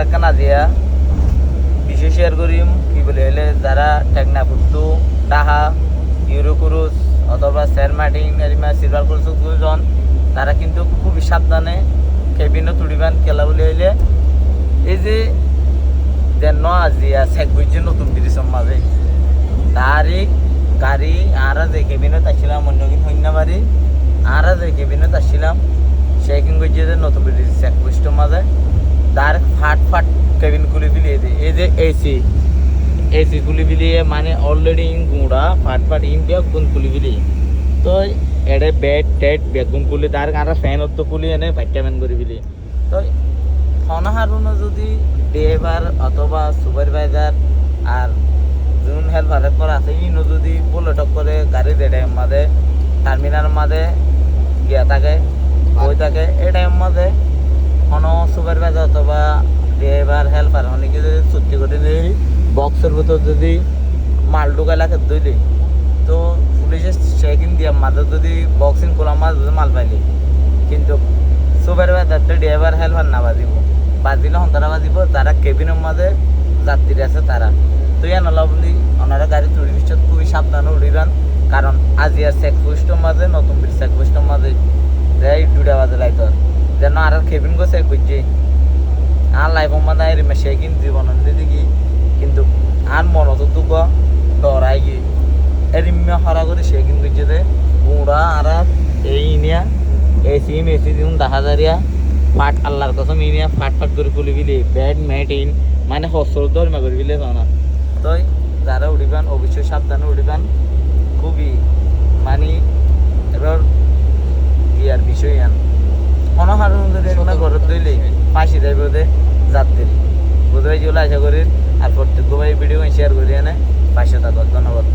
একটা নাজিয়া বিশেষ শেয়ার করিম কি বলে হলে যারা টেকনা ফুটু ডাহা ইউরোকুরুস অথবা সেন্ট মার্টিন এরিমা সিলভার ক্রুজ দুজন তারা কিন্তু খুবই সাবধানে কেবিনও তুলিবান খেলা বলে হইলে এই যে যেন আজিয়া শেখ বুঝছে নতুন ব্রিজের মাঝে তারই গাড়ি আর যে কেবিনত আসছিলাম অন্য কিন্তু সন্ধ্যাবাড়ি আর যে কেবিনত আসছিলাম সে কিন্তু বুঝছে যে নতুন ব্রিজ শেখ বুঝতে মাঝে তার ফাট ফাট কেবিন খুলে বিলিয়ে দিই এই যে এসি খুলে বিলিয়ে মানে অলরেডি ইন গুঁড়া ফাট ফাট ইন বেগুন খুলে বিলিয়ে তো এডে বেড টেড বেগুন খুলি তার আর ফ্যান তো খুলি এনে ভাইটামিন করে বিলিয়ে তো ফনাহারুনো যদি ড্রাইভার অথবা সুপারভাইজার আর যোন হেল্পার করা আছে ইনো যদি বুলেটক করে গাড়ি দেয় মাঝে টার্মিনাল মাঝে গিয়া থাকে বই থাকে এই টাইম মাঝে কোনো সুপারভাইজার অথবা ড্রাইভার হেল্পার অনেকে যদি ছুটি করে দিই বক্সের ভিতর যদি মাল ঢুকাই লাগে দইলি তো পুলিশে চেকিং দিয়া মাঝে যদি বক্সিং খোলার মাঝে যদি মাল পাইলি কিন্তু সুপারভাইজার ড্রাইভার হেল্পার না বাজিব বাজিলে তারা বাজিব যারা কেবিনের মাঝে যাত্রী আছে তারা তো ইয়া নলা বলি ওনারা গাড়ি তুলি বিশ্বত খুবই সাবধানে উড়িবেন কারণ আজি আর চেকপোস্টের মাঝে নতুন ব্রিজ চেকপোস্টের মাঝে যাই 2টা বাজে লাইত যেন আর কেবিন গো চেক করছে আর লাইফের মাঝে এরিমা সে কিন্তু জীবন দিকে কিন্তু আর মনত দুঃখ ডরাই গিয়ে এরিমা হরা করে সে কিন্তু করছে যে গুঁড়া আর এই নিয়া এসি দিন দেখা যারিয়া ফাট আল্লাহর কসম ইনিয়া ফাট ফাট করে খুলি বিলি ব্যাড ম্যাট ইন মানে হসল দরমা করে বিলে না তো যারা উঠিবেন অবশ্যই সাবধানে উঠিবেন খুবই মানে এবার ইয়ার বিষয় আন অনহারণ যদি ঘরত দইলে ফাঁসি যাইব দে যাত্রী বোধহয় যেগুলো আশা করি আর প্রত্যেক ভিডিও শেয়ার করি এনে পাশে থাকো ধন্যবাদ।